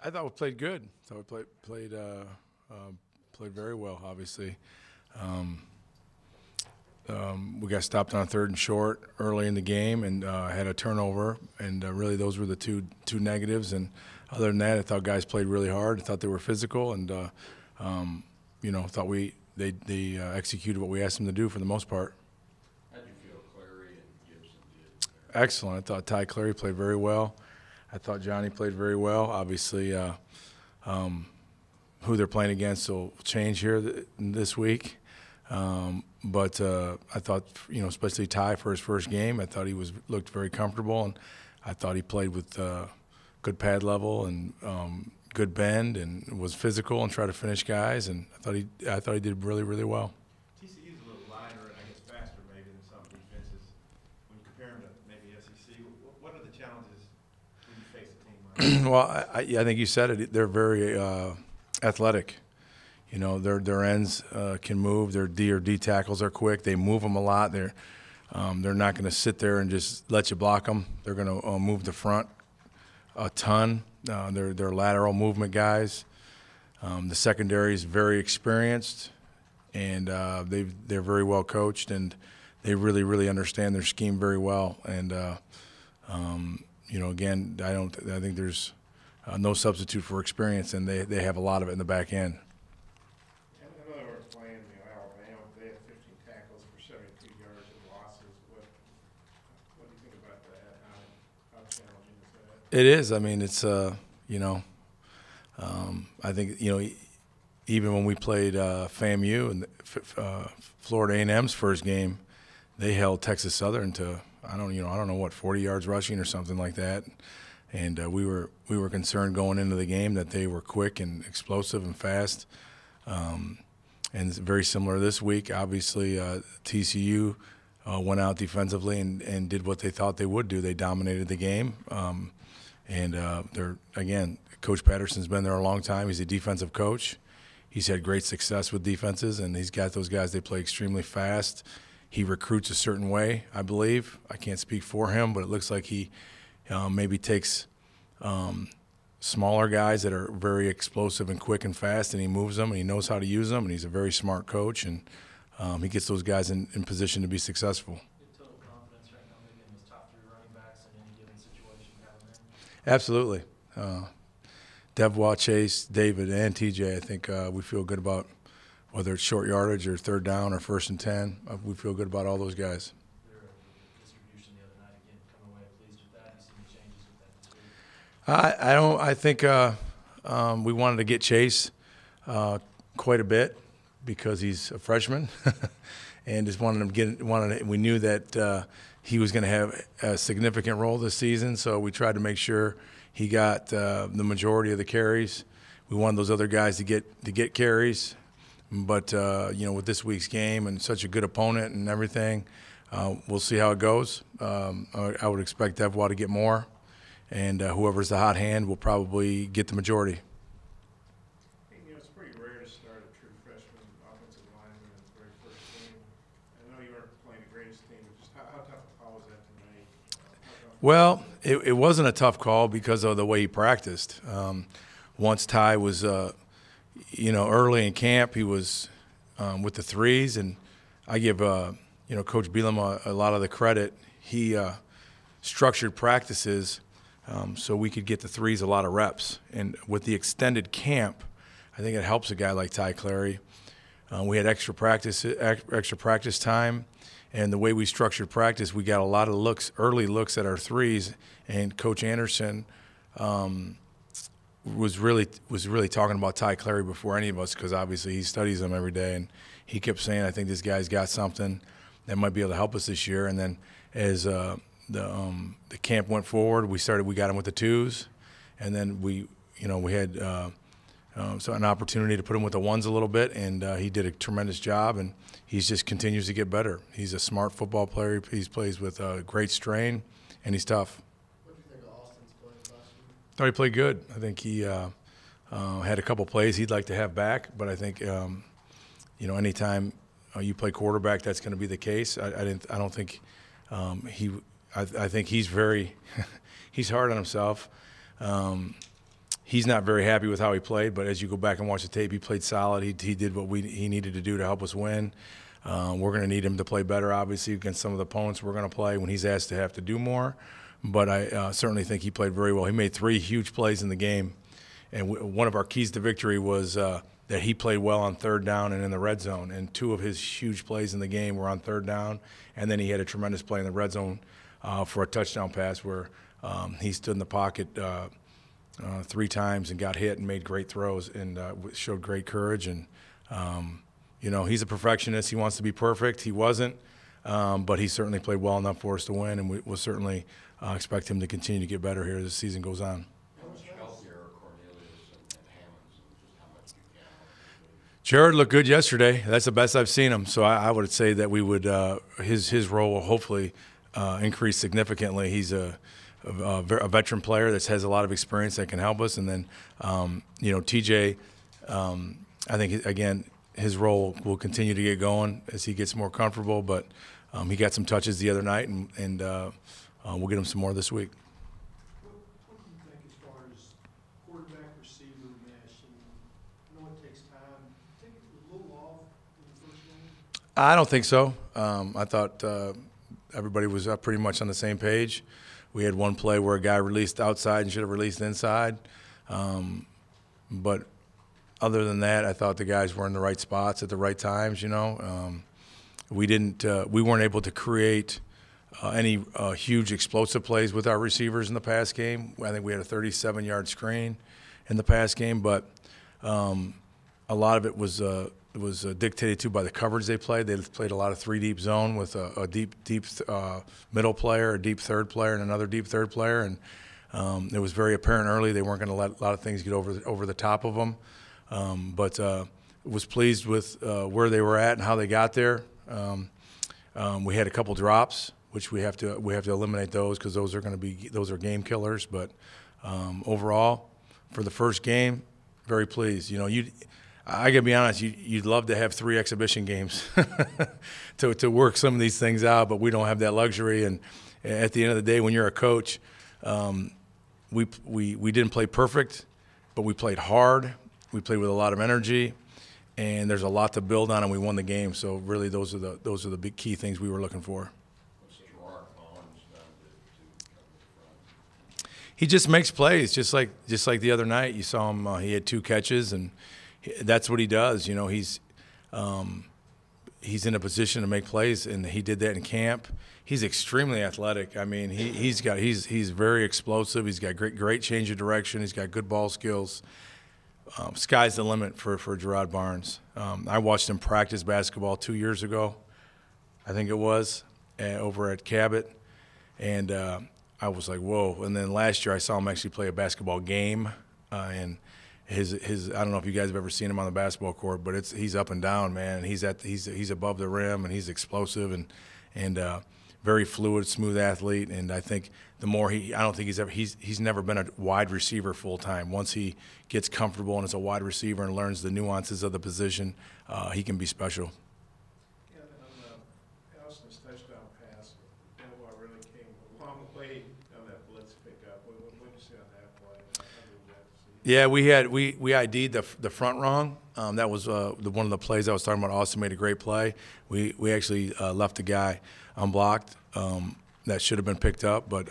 I thought we played good. I thought we played very well. Obviously, um, we got stopped on third and short early in the game and had a turnover. And really, those were the two negatives. And other than that, I thought guys played really hard. I thought they were physical, and thought they executed what we asked them to do for the most part. How did you feel Clary and Gibson did there? Excellent. I thought Ty Clary played very well. I thought Johnny played very well. Obviously, who they're playing against will change here this week. But I thought, especially Ty for his first game, I thought he looked very comfortable, and I thought he played with good pad level and good bend, and was physical and tried to finish guys. And I thought he did really, really well. TCU's a little lighter and I guess faster maybe than some defenses. When you compare them to maybe SEC, what are the challenges when you face a team like that? Well, I think you said it. They're very athletic. Their ends can move. Their D tackles are quick. They move them a lot. They're not going to sit there and just let you block them. They're going to move the front a ton. They're lateral movement guys. The secondary is very experienced, and they're very well coached, and they really, really understand their scheme very well. And again, I think there's no substitute for experience, and they have a lot of it in the back end. I know they were playing Alabama. They had 15 tackles for 72 yards and losses. What do you think about that? How challenging is that? It is. I mean, it's I think even when we played FAMU and Florida A&M's first game, they held Texas Southern to I don't know what 40 yards rushing or something like that, and we were concerned going into the game that they were quick and explosive and fast, and it's very similar this week. Obviously, TCU went out defensively and did what they thought they would do. They dominated the game, and they're Coach Patterson's been there a long time. He's a defensive coach. He's had great success with defenses, and he's got those guys. They play extremely fast. He recruits a certain way, I believe. I can't speak for him, but it looks like he maybe takes smaller guys that are very explosive and quick and fast, and he moves them, and he knows how to use them, and he's a very smart coach, and he gets those guys in position to be successful. Total confidence right now making those top three running backs in any given situation have them in? Absolutely. Devois, Chase, David, and TJ, I think we feel good about whether it's short yardage or third down or 1st and 10. We feel good about all those guys. Their distribution the other night, again, coming away pleased with that. You see any changes with that this week? I don't. I think we wanted to get Chase quite a bit because he's a freshman, and just wanted him we knew that he was going to have a significant role this season, so we tried to make sure he got the majority of the carries. We wanted those other guys to get carries, but with this week's game and such a good opponent and everything, we'll see how it goes. I would expect Devois to get more, and whoever's the hot hand will probably get the majority. It's pretty rare to start a true freshman offensive lineman in the very first game. I know you weren't playing the greatest team, but just how tough a call was that to make? Well, it wasn't a tough call because of the way he practiced. Once Ty was, early in camp, he was with the threes, and I give, Coach Bielema a lot of the credit. He structured practices so we could get the threes a lot of reps. And with the extended camp, I think it helps a guy like Ty Clary. We had extra practice time. And the way we structured practice, we got a lot of early looks at our threes. And Coach Anderson was really talking about Ty Clary before any of us, because obviously he studies them every day. And he kept saying, "I think this guy's got something that might be able to help us this year." And then as the camp went forward, we got him with the twos, and then we had an opportunity to put him with the ones a little bit, and he did a tremendous job, and he just continues to get better. He's a smart football player. He plays with great strain, and he's tough. What do you think of Austin's play last year? Thought he played good. I think he had a couple plays he'd like to have back, but I think anytime you play quarterback, that's going to be the case. I don't think I think he's very he's hard on himself. he's not very happy with how he played, but as you go back and watch the tape, he played solid. He did what he needed to do to help us win. We're going to need him to play better, obviously, against some of the opponents we're going to play when he's asked to have to do more. But I certainly think he played very well. He made 3 huge plays in the game, and one of our keys to victory was that he played well on 3rd down and in the red zone. And 2 of his huge plays in the game were on 3rd down, and then he had a tremendous play in the red zone for a touchdown pass where he stood in the pocket 3 times and got hit and made great throws and showed great courage. And he's a perfectionist. He wants to be perfect. He wasn't, but he certainly played well enough for us to win, and we'll certainly expect him to continue to get better here as the season goes on. How much healthier are Cornelius and Hammonds, and just how much you can? Jared looked good yesterday. That's the best I've seen him. So I would say that we would his role will hopefully increase significantly. He's a veteran player that has a lot of experience that can help us. And then, TJ, I think, again, his role will continue to get going as he gets more comfortable. But he got some touches the other night, and we'll get him some more this week. What do you think as far as quarterback receiver mesh? I know it takes time. Do you think it was a little off in the first game? I don't think so. I thought everybody was pretty much on the same page. We had one play where a guy released outside and should have released inside. But other than that, I thought the guys were in the right spots at the right times, We weren't able to create any huge explosive plays with our receivers in the pass game. I think we had a 37-yard screen in the pass game, but a lot of it was dictated to by the coverage they played. They played a lot of 3-deep zone with a deep middle player, a deep third player, and another deep third player. And it was very apparent early they weren't going to let a lot of things get over the top of them. But was pleased with where they were at and how they got there. We had a couple drops, which we have to eliminate those because those are game killers. But overall, for the first game, very pleased. I gotta be honest, you'd love to have 3 exhibition games to work some of these things out, but we don't have that luxury. And at the end of the day, when you're a coach, we didn't play perfect, but we played hard. We played with a lot of energy, and there's a lot to build on, and we won the game. So really, those are the big key things we were looking for. What's Gerard Collins done to come to the front? He just makes plays, just like the other night. You saw him; he had 2 catches, and that's what he does. He's in a position to make plays, and he did that in camp. He's extremely athletic. I mean, he's very explosive. He's got great change of direction. He's got good ball skills. Sky's the limit for Gerard Barnes. I watched him practice basketball 2 years ago, I think it was, over at Cabot, and I was like, whoa. And then last year I saw him actually play a basketball game, and his I don't know if you guys have ever seen him on the basketball court, but he's up and down, man. He's above the rim, and he's explosive and very fluid, smooth athlete. And I think the more I don't think he's never been a wide receiver full time. Once he gets comfortable and is a wide receiver and learns the nuances of the position, he can be special. Yeah, on Allison's touchdown pass, Benoit really came a long way on that blitz pickup. What did you see on that play? How did you see? Yeah, we ID'd the front wrong. That was one of the plays I was talking about. Austin made a great play. We actually left the guy unblocked. That should have been picked up, but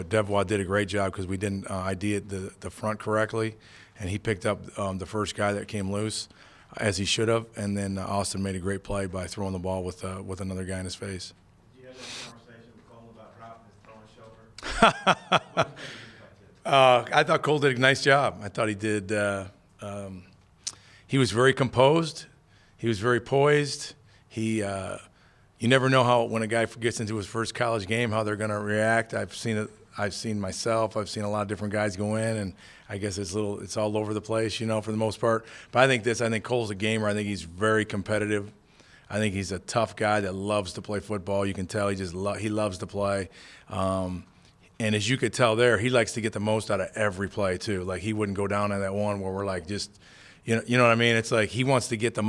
Devois did a great job because we didn't ID it the front correctly, and he picked up the first guy that came loose, as he should have, and then Austin made a great play by throwing the ball with another guy in his face. Did you have that conversation with Cole about dropping his throwing shoulder? I thought Cole did a nice job. I thought he did. He was very composed. He was very poised. You never know how when a guy gets into his first college game how they're going to react. I've seen it. I've seen myself. I've seen a lot of different guys go in, and I guess it's all over the place, for the most part. But I think Cole's a gamer. I think he's very competitive. I think he's a tough guy that loves to play football. You can tell he loves to play. And as you could tell there, he likes to get the most out of every play too. Like he wouldn't go down on that one where we're like just. You know what I mean? It's like he wants to get the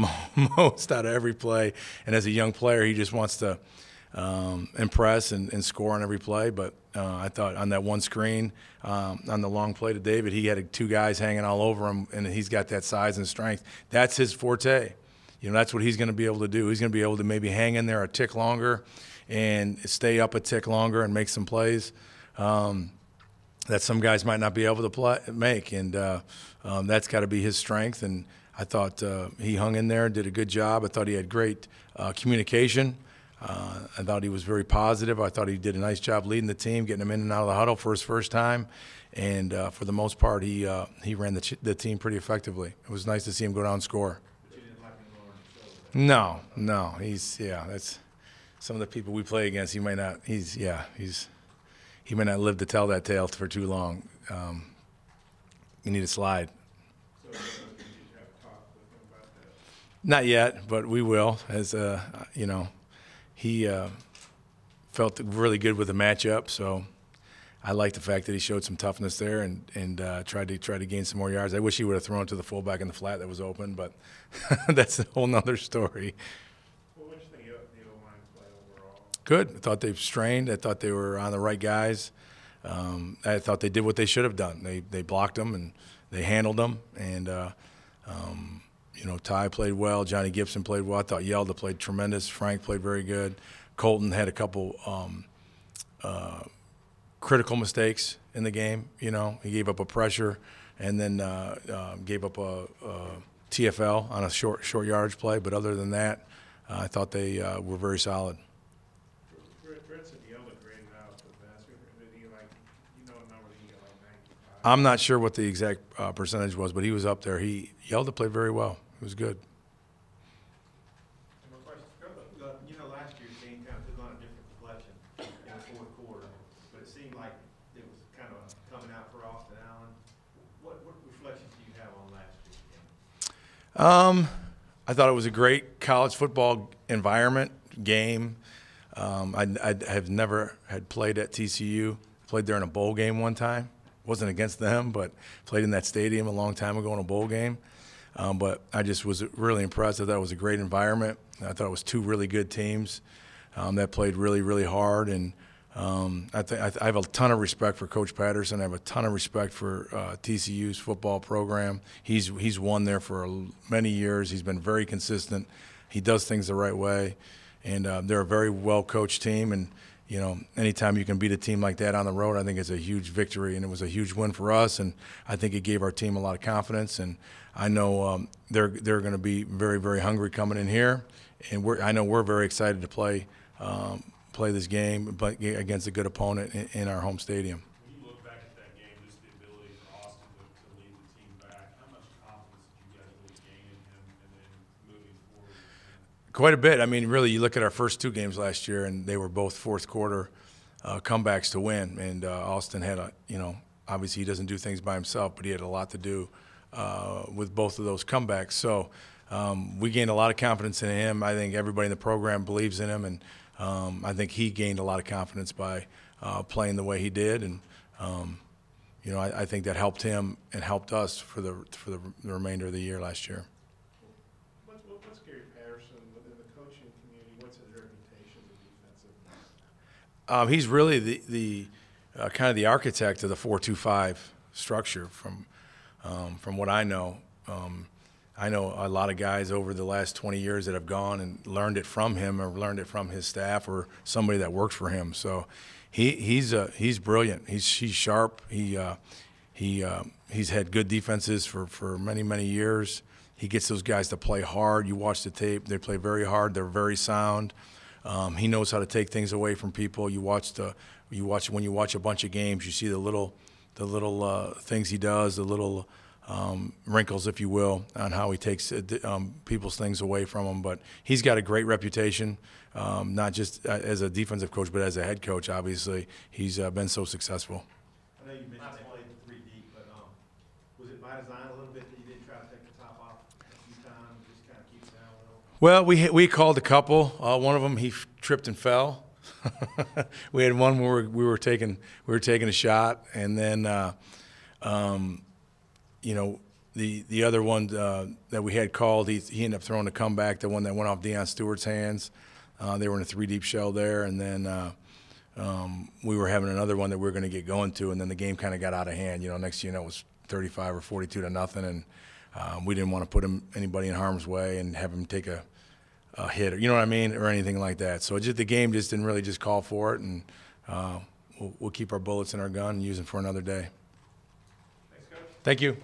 most out of every play, and as a young player, he just wants to and press and score on every play. But I thought on that one screen, on the long play to David, he had two guys hanging all over him, and he's got that size and strength. That's his forte. That's what he's going to be able to do. He's going to be able to maybe hang in there a tick longer and stay up a tick longer and make some plays that some guys might not be able to make. And that's got to be his strength. And I thought he hung in there, did a good job. I thought he had great communication. I thought he was very positive. I thought he did a nice job leading the team, getting them in and out of the huddle for his first time. And for the most part, he ran the team pretty effectively. It was nice to see him go down and score. But you didn't like him lower on the shoulder. No. That's some of the people we play against. He may not live to tell that tale for too long. You need a slide. So, did you have a talk with him about that? Not yet, but we will. As he felt really good with the matchup, so I like the fact that he showed some toughness there and tried to gain some more yards. I wish he would have thrown it to the fullback in the flat that was open, but that's a whole nother story. Well, what do you think of the O-line play overall? Good. I thought they've strained. I thought they were on the right guys. I thought they did what they should have done. They blocked them and they handled them. And Ty played well. Johnny Gibson played well. I thought Yelda played tremendous. Frank played very good. Colton had a couple critical mistakes in the game. He gave up a pressure and then gave up a TFL on a short yardage play. But other than that, I thought they were very solid. Brett said Yelda graded out the best. Did he a number that he got like 95? I'm not sure what the exact percentage was, but he was up there. Yelda played very well. It was good. My question, last year's game kind of took on a different complexion in the fourth quarter, but it seemed like it was kind of coming out for Austin Allen. What reflections do you have on last year's game? I thought it was a great college football environment, game. I have never had played at TCU. Played there in a bowl game one time. Wasn't against them, but played in that stadium a long time ago in a bowl game. But I just was really impressed. I thought it was a great environment. I thought it was two really good teams that played really, really hard. And I have a ton of respect for Coach Patterson. I have a ton of respect for TCU's football program. He's won there for many years. He's been very consistent. He does things the right way. And they're a very well-coached team. And, anytime you can beat a team like that on the road, I think it's a huge victory. And it was a huge win for us. And I think it gave our team a lot of confidence. And I know they're going to be very, very hungry coming in here. And I know we're very excited to play this game against a good opponent in our home stadium. When you look back at that game, just the ability for Austin to lead the team back, how much confidence did you guys really gain in him and then moving forward? Quite a bit. I mean, really, you look at our first two games last year, and they were both fourth quarter comebacks to win. And Austin had obviously he doesn't do things by himself, but he had a lot to do with both of those comebacks. So we gained a lot of confidence in him. I think everybody in the program believes in him, and I think he gained a lot of confidence by playing the way he did. And I think that helped him and helped us for the remainder of the year last year. What's Gary Patterson within the coaching community? What's his reputation as defensive? He's really the kind of the architect of the 4-2-5 structure from what I know. I know a lot of guys over the last 20 years that have gone and learned it from him or learned it from his staff or somebody that worked for him. So he's brilliant. He's sharp. He's had good defenses for many years. He gets those guys to play hard. You watch the tape; they play very hard. They're very sound. He knows how to take things away from people. When you watch a bunch of games, you see the little things he does, the little wrinkles, if you will, on how he takes people's things away from them. But he's got a great reputation, not just as a defensive coach, but as a head coach. Obviously, he's been so successful. I know you mentioned they played the 3 deep, but was it by design a little bit that you didn't try to take the top off a few times, just kind of keep it down a little? Well, we called a couple. One of them he tripped and fell. We had one where we were taking a shot, and then the other one that we had called, he ended up throwing a comeback, the one that went off Deion Stewart's hands. They were in a 3-deep shell there, and then we were having another one that we were going to get going to, and then the game kind of got out of hand. Next thing you know, it was 35 or 42 to nothing, and we didn't want to put anybody in harm's way and have him take a hit, or or anything like that. So the game just didn't really just call for it, and we'll keep our bullets in our gun and use them for another day. Thanks, Coach. Thank you.